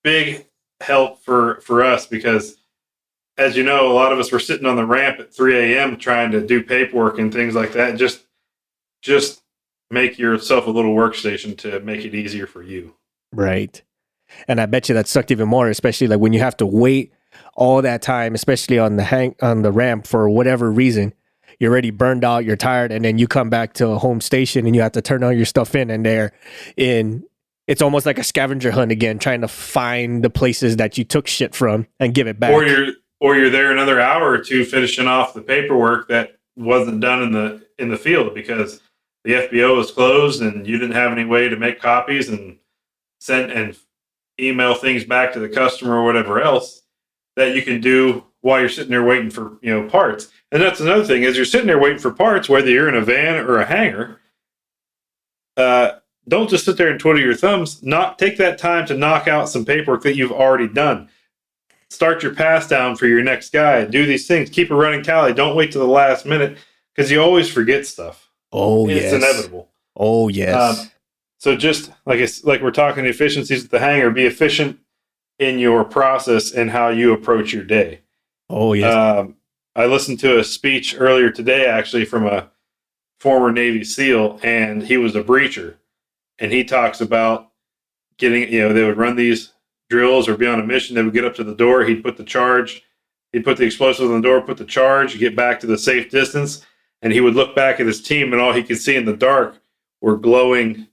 Speaker 2: big help for us because, as you know, a lot of us were sitting on the ramp at 3 a.m. trying to do paperwork and things like that. Just make yourself a little workstation to make it easier for you.
Speaker 1: Right. And I bet you that sucked even more, especially like when you have to wait all that time, especially on the ramp for whatever reason. You're already burned out, you're tired, and then you come back to a home station and you have to turn all your stuff in, and it's almost like a scavenger hunt again, trying to find the places that you took shit from and give it back.
Speaker 2: Or you're there another hour or two finishing off the paperwork that wasn't done in the field because the FBO was closed and you didn't have any way to make copies and send and email things back to the customer or whatever else that you can do while you're sitting there waiting for parts. And that's another thing, as you're sitting there waiting for parts, whether you're in a van or a hangar, don't just sit there and twiddle your thumbs. Take that time to knock out some paperwork that you've already done. Start your pass down for your next guy. Do these things. Keep a running tally. Don't wait to the last minute because you always forget stuff.
Speaker 1: Oh,
Speaker 2: it's
Speaker 1: yes.
Speaker 2: inevitable.
Speaker 1: Oh, yes.
Speaker 2: So just like we're talking efficiencies at the hangar, be efficient in your process and how you approach your day.
Speaker 1: Oh, yes.
Speaker 2: I listened to a speech earlier today, actually, from a former Navy SEAL, and he was a breacher. And he talks about getting, they would run these drills or be on a mission. They would get up to the door. He'd put the explosive on the door, put the charge, get back to the safe distance. And he would look back at his team, and all he could see in the dark were glowing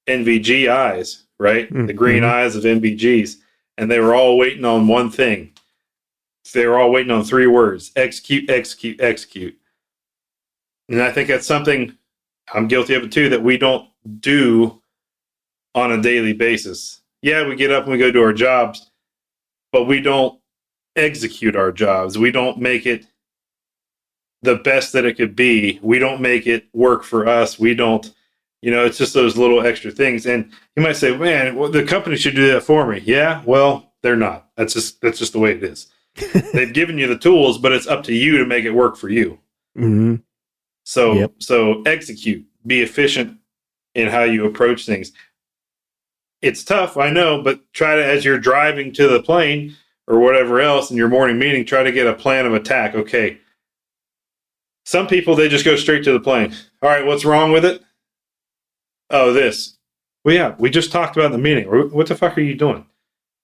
Speaker 2: NVG eyes, right? Mm-hmm. The green eyes of NVGs. And they were all waiting on one thing. They were all waiting on 3 words: execute, execute, execute. And I think that's something, I'm guilty of it too, that we don't do on a daily basis. Yeah, we get up and we go do our jobs, but we don't execute our jobs. We don't make it the best that it could be. We don't make it work for us. We don't, it's just those little extra things. And you might say, man, well, the company should do that for me. Yeah, well, they're not. That's just the way it is. They've given you the tools, but it's up to you to make it work for you.
Speaker 1: Mm-hmm.
Speaker 2: So execute, be efficient in how you approach things. It's tough, I know, but try to, as you're driving to the plane or whatever else in your morning meeting, try to get a plan of attack. Okay. Some people, they just go straight to the plane. All right, what's wrong with it? Oh, this. Well, yeah, we just talked about in the meeting. What the fuck are you doing?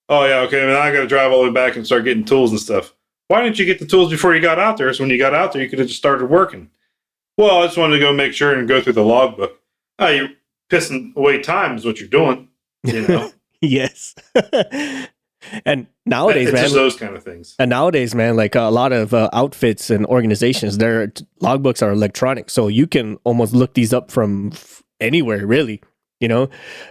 Speaker 2: Oh, yeah, okay, now I got to drive all the way back and start getting tools and stuff. Why didn't you get the tools before you got out there? So when you got out there, you could have just started working. Well, I just wanted to go make sure and go through the logbook. Oh, you're pissing away time is what you're doing,
Speaker 1: Yes. And nowadays,
Speaker 2: it's
Speaker 1: man,
Speaker 2: just those kind of things.
Speaker 1: And nowadays, man, like a lot of outfits and organizations, their logbooks are electronic. So you can almost look these up from anywhere, really.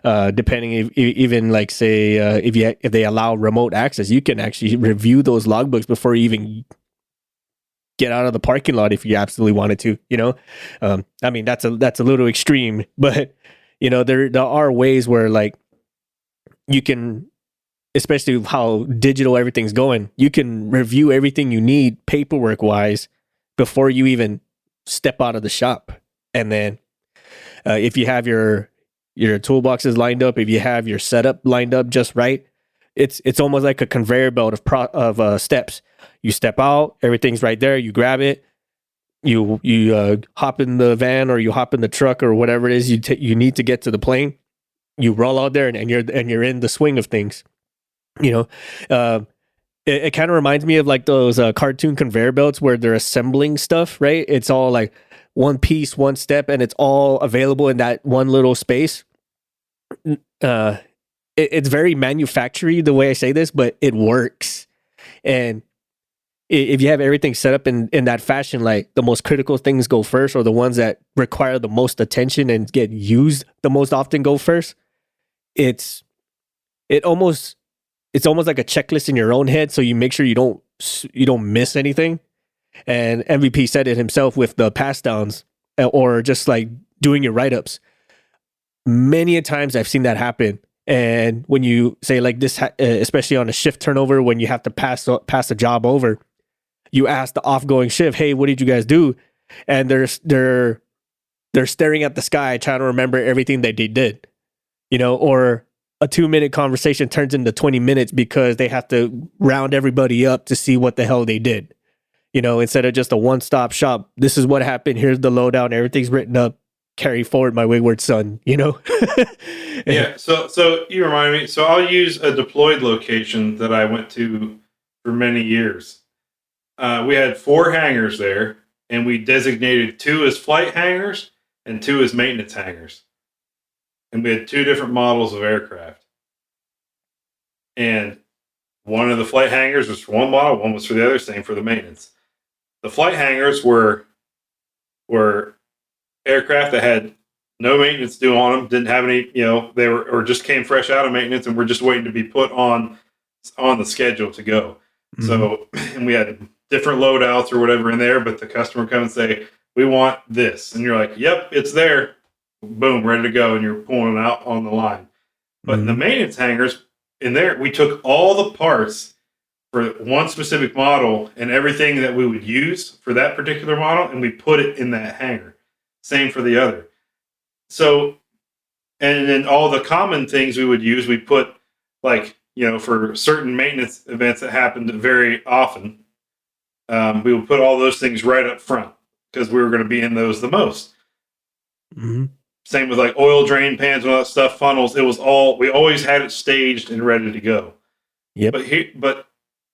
Speaker 1: Depending even like say if they allow remote access, you can actually review those logbooks before you even get out of the parking lot if you absolutely wanted to. I mean that's a little extreme, but there are ways where like you can, especially how digital everything's going, you can review everything you need paperwork wise before you even step out of the shop, and then if you have your toolboxes lined up, if you have your setup lined up just right, it's almost like a conveyor belt of steps. You step out, everything's right there. You grab it, you hop in the van or you hop in the truck or whatever it is you need to get to the plane. You roll out there and you're in the swing of things. It kind of reminds me of like those cartoon conveyor belts where they're assembling stuff, right? It's all like one piece, one step, and it's all available in that one little space. It's very manufacturing the way I say this, but it works. And if you have everything set up in that fashion, like the most critical things go first, or the ones that require the most attention and get used the most often go first, it almost, it's almost like a checklist in your own head, so you make sure you don't miss anything. And MVP said it himself with the pass downs or just like doing your write ups. Many a times I've seen that happen. And when you say like this, especially on a shift turnover, when you have to pass a job over, you ask the offgoing shift, "Hey, what did you guys do?" And they're staring at the sky, trying to remember everything that they did, or a 2-minute conversation turns into 20 minutes because they have to round everybody up to see what the hell they did. Instead of just a one-stop shop, this is what happened. Here's the lowdown. Everything's written up. Carry forward, my wayward son.
Speaker 2: Yeah. So you remind me. So I'll use a deployed location that I went to for many years. We had 4 hangars there, and we designated 2 as flight hangars and 2 as maintenance hangars. And we had 2 different models of aircraft. And one of the flight hangars was for one model, one was for the other, same for the maintenance. The flight hangars were aircraft that had no maintenance due on them, didn't have any, they were, or just came fresh out of maintenance and were just waiting to be put on the schedule to go. Mm-hmm. So, and we had different loadouts or whatever in there, but the customer come and say, "We want this." And you're like, "Yep, it's there." Boom, ready to go. And you're pulling it out on the line. But in the maintenance hangars in there, we took all the parts for one specific model and everything that we would use for that particular model, and we put it in that hangar. Same for the other. So, and then all the common things we would use, we put like, for certain maintenance events that happened very often, we would put all those things right up front because we were going to be in those the most. Mm-hmm. Same with like oil drain pans and all that stuff, funnels. It was all, we always had it staged and ready to go.
Speaker 1: Yep.
Speaker 2: But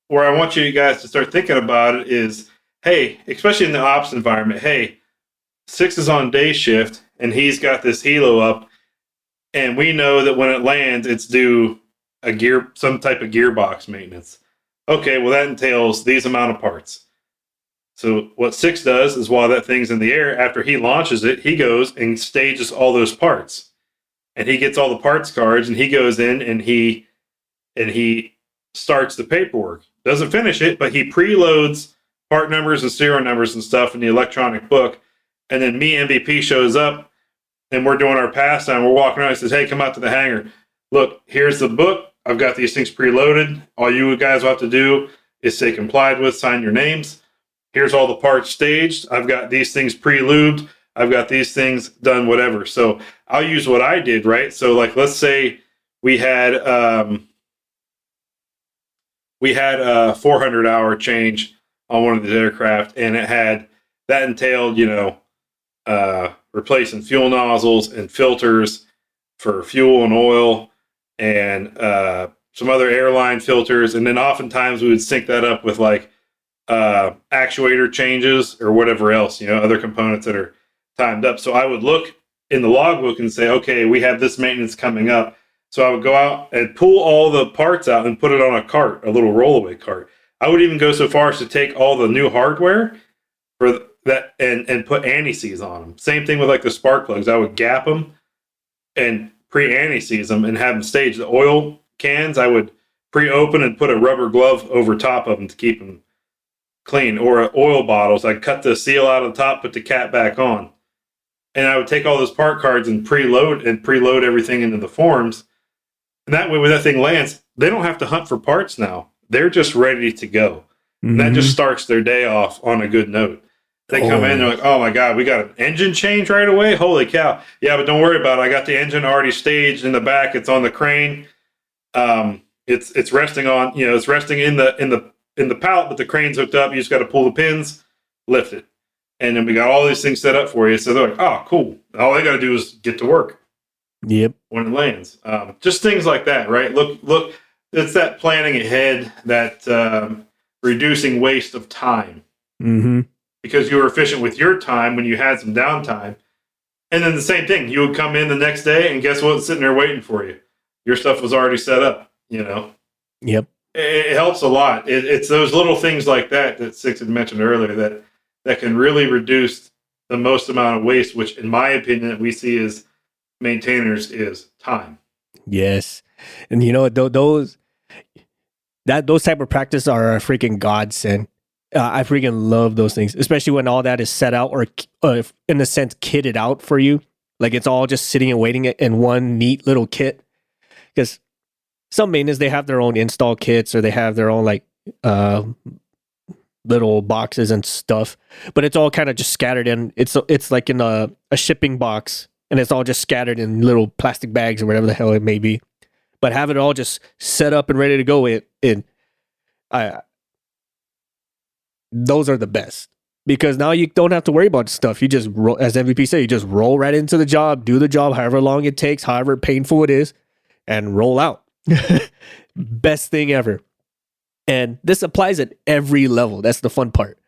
Speaker 2: where I want you guys to start thinking about it is, hey, especially in the ops environment, hey, 6 is on day shift and he's got this helo up, and we know that when it lands, it's due some type of gearbox maintenance. Okay, well that entails these amount of parts. So what 6 does is while that thing's in the air, after he launches it, he goes and stages all those parts. And he gets all the parts cards, and he goes in and he starts the paperwork. Doesn't finish it, but he preloads part numbers and serial numbers and stuff in the electronic book. And then me, MVP, shows up, and we're doing our pass down. We're walking around. He says, "Hey, come out to the hangar. Look, here's the book. I've got these things preloaded. All you guys will have to do is say complied with, sign your names. Here's all the parts staged. I've got these things pre-lubed. I've got these things done, whatever." So I'll use what I did, right? So like, let's say we had a 400-hour change on one of the aircraft, and that entailed, replacing fuel nozzles and filters for fuel and oil, and some other airline filters. And then oftentimes we would sync that up with like actuator changes or whatever else, other components that are timed up. So I would look in the logbook and say, okay, we have this maintenance coming up. So I would go out and pull all the parts out and put it on a cart, a little rollaway cart. I would even go so far as to take all the new hardware for that and put anti-seize on them. Same thing with like the spark plugs. I would gap them and pre-anti-seize them and have them staged. The oil cans, I would pre-open and put a rubber glove over top of them to keep them clean. Or oil bottles, I'd cut the seal out of the top, put the cap back on. And I would take all those part cards and preload everything into the forms. And that way, when that thing lands, they don't have to hunt for parts now. They're just ready to go. Mm-hmm. And that just starts their day off on a good note. They come in, they're like, "Oh my God, we got an engine change right away? Holy cow." "Yeah, but don't worry about it. I got the engine already staged in the back. It's on the crane. It's resting on, it's resting in the pallet, but the crane's hooked up. You just got to pull the pins, lift it. And then we got all these things set up for you." So they're like, "Oh, cool. All they got to do is get to work."
Speaker 1: Yep.
Speaker 2: When it lands. Just things like that, right? Look, it's that planning ahead, that reducing waste of time.
Speaker 1: Mm-hmm.
Speaker 2: Because you were efficient with your time when you had some downtime. And then the same thing, you would come in the next day and guess what's sitting there waiting for you? Your stuff was already set up,
Speaker 1: Yep.
Speaker 2: It helps a lot. It's those little things like that Six had mentioned earlier that can really reduce the most amount of waste, which in my opinion that we see as maintainers is time.
Speaker 1: Yes. And those, those type of practice are a freaking godsend. I freaking love those things, especially when all that is set out or in a sense kitted out for you. Like it's all just sitting and waiting in one neat little kit. Because some maintenance, they have their own install kits or they have their own like little boxes and stuff, but it's all kind of just scattered in. It's like in a shipping box, and it's all just scattered in little plastic bags or whatever the hell it may be. But have it all just set up and ready to go. Those are the best, because now you don't have to worry about stuff. You just roll, as MVP said, you just roll right into the job, do the job however long it takes, however painful it is, and roll out. Best thing ever. And this applies at every level. That's the fun part.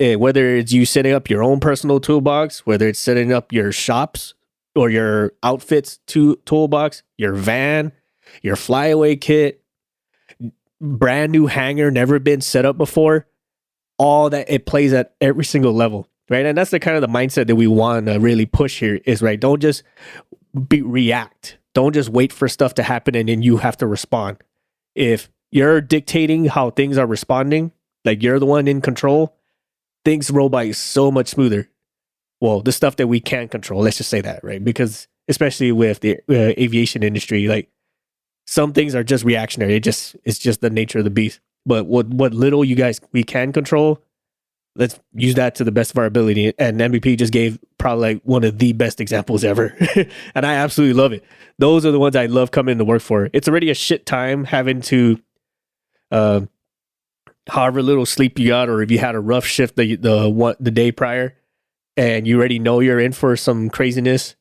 Speaker 1: Whether it's you setting up your own personal toolbox, whether it's setting up your shops or your outfits toolbox, your van, your flyaway kit, brand new hangar, never been set up before, all that, it plays at every single level, right? And that's the kind of the mindset that we want to really push here is, right, don't just react. Don't just wait for stuff to happen and then you have to respond. If you're dictating how things are responding, like you're the one in control, things roll by so much smoother. Well, the stuff that we can't control, let's just say that, right? Because especially with the aviation industry, like some things are just reactionary. It's just the nature of the beast. But what little we can control, let's use that to the best of our ability. And MVP just gave probably like one of the best examples ever. And I absolutely love it. Those are the ones I love coming to work for. It's already a shit time having to, however little sleep you got, or if you had a rough shift the day prior and you already know you're in for some craziness,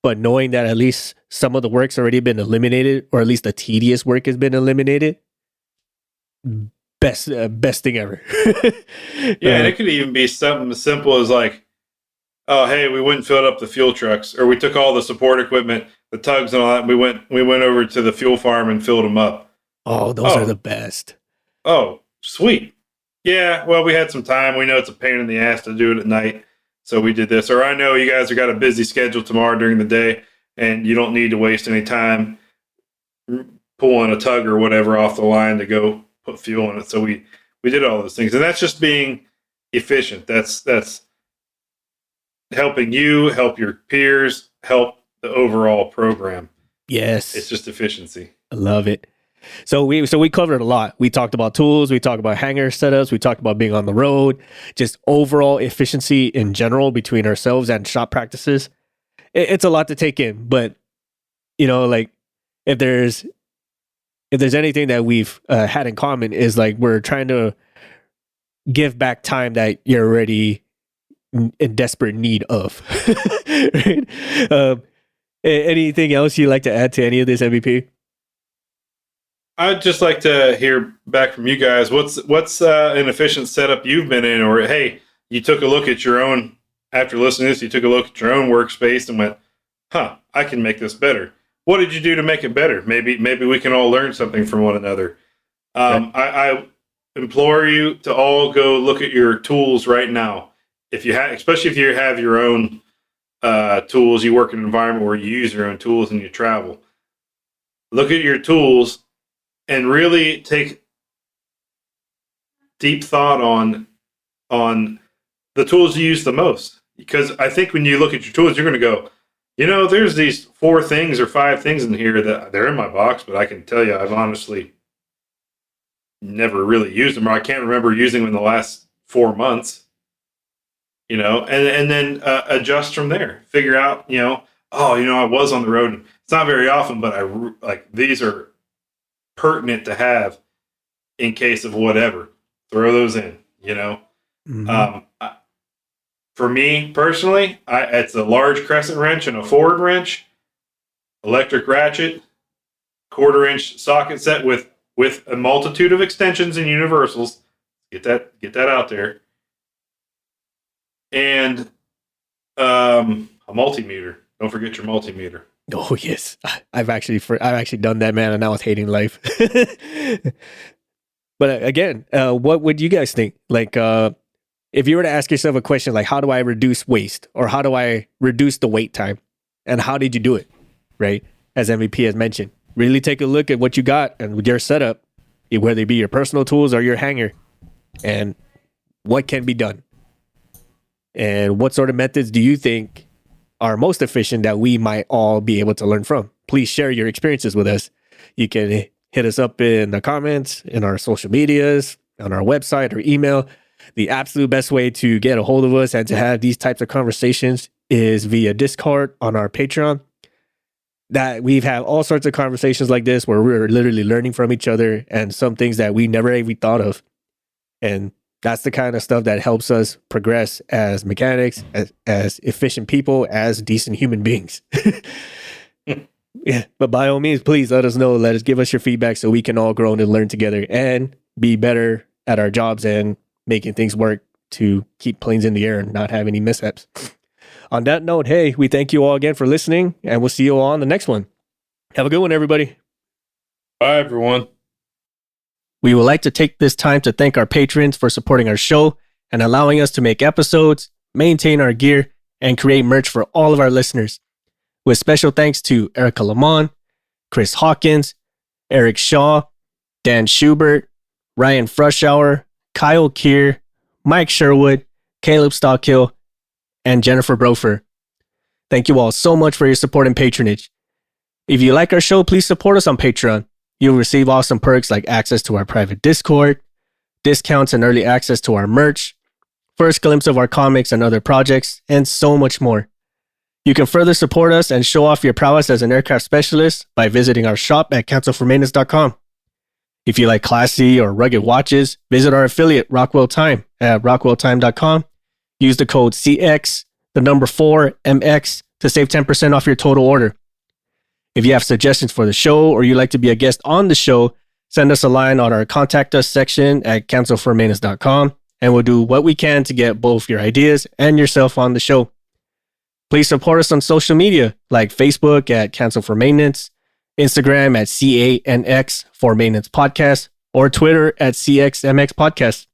Speaker 1: but knowing that at least some of the work's already been eliminated, or at least the tedious work has been eliminated, best thing ever.
Speaker 2: Yeah, and it could even be something as simple as like, oh, hey, we went and filled up the fuel trucks, or we took all the support equipment, the tugs and all that, and we went over to the fuel farm and filled them up.
Speaker 1: Oh, those are the best.
Speaker 2: Oh, sweet. Yeah, well, we had some time. We know it's a pain in the ass to do it at night, so we did this. Or I know you guys have got a busy schedule tomorrow during the day, and you don't need to waste any time pulling a tug or whatever off the line to go put fuel in it. So we did all those things, and that's just being efficient. That's helping you, help your peers, help the overall program.
Speaker 1: Yes,
Speaker 2: it's just efficiency.
Speaker 1: I love it. So we covered a lot. We talked about tools, we talked about hangar setups, we talked about being on the road, just overall efficiency in general between ourselves and shop practices. It's a lot to take in, but you know, like if there's anything that we've had in common is like we're trying to give back time that you're already in desperate need of. Right? Anything else you'd like to add to any of this, MVP?
Speaker 2: I'd just like to hear back from you guys. What's an efficient setup you've been in, or hey, you took a look at your own after listening to this. You took a look at your own workspace and went, "Huh, I can make this better." What did you do to make it better? Maybe we can all learn something from one another. I implore you to all go look at your tools right now. Especially if you have your own tools, you work in an environment where you use your own tools and you travel. Look at your tools and really take deep thought on the tools you use the most. Because I think when you look at your tools, you're going to go, you know, there's these 4 things or 5 things in here that they're in my box, but I can tell you I've honestly never really used them, or I can't remember using them in the last 4 months. You know, and then adjust from there. Figure out, you know, I was on the road. It's not very often, but these are pertinent to have in case of whatever. Throw those in, you know. Mm-hmm. For me personally, it's a large crescent wrench and a forward wrench, electric ratchet, 1/4-inch socket set with a multitude of extensions and universals. Get that out there. And a multimeter. Don't forget your multimeter.
Speaker 1: Oh yes, I've actually done that, man, and I was hating life. But again, what would you guys think? Like, if you were to ask yourself a question like, how do I reduce waste, or how do I reduce the wait time, and how did you do it? Right, as MVP has mentioned, really take a look at what you got and with your setup, whether it be your personal tools or your hangar, and what can be done. And what sort of methods do you think are most efficient that we might all be able to learn from? Please share your experiences with us. You can hit us up in the comments, in our social medias, on our website or email. The absolute best way to get a hold of us and to have these types of conversations is via Discord on our Patreon. That we've had all sorts of conversations like this where we're literally learning from each other and some things that we never even thought of. And that's the kind of stuff that helps us progress as mechanics, as efficient people, as decent human beings. Yeah, but by all means, please let us know. Let us give us your feedback so we can all grow and learn together and be better at our jobs and making things work to keep planes in the air and not have any mishaps. On that note, hey, we thank you all again for listening, and we'll see you all on the next one. Have a good one, everybody.
Speaker 2: Bye, everyone.
Speaker 1: We would like to take this time to thank our patrons for supporting our show and allowing us to make episodes, maintain our gear, and create merch for all of our listeners. With special thanks to Erica Lamont, Chris Hawkins, Eric Shaw, Dan Schubert, Ryan Frushauer, Kyle Keir, Mike Sherwood, Caleb Stockhill, and Jennifer Brofer. Thank you all so much for your support and patronage. If you like our show, please support us on Patreon. You'll receive awesome perks like access to our private Discord, discounts and early access to our merch, first glimpse of our comics and other projects, and so much more. You can further support us and show off your prowess as an aircraft specialist by visiting our shop at cancelformaintenance.com. If you like classy or rugged watches, visit our affiliate Rockwell Time at rockwelltime.com. Use the code CX4MX to save 10% off your total order. If you have suggestions for the show or you'd like to be a guest on the show, send us a line on our contact us section at cancelformaintenance.com and we'll do what we can to get both your ideas and yourself on the show. Please support us on social media like Facebook at Cancel for Maintenance, Instagram at CANX for Maintenance Podcast, or Twitter at CXMX Podcast.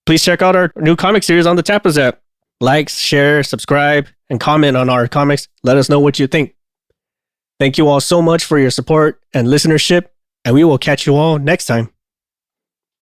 Speaker 1: Please check out our new comic series on the Tapas app. Like, share, subscribe, and comment on our comics. Let us know what you think. Thank you all so much for your support and listenership, and we will catch you all next time.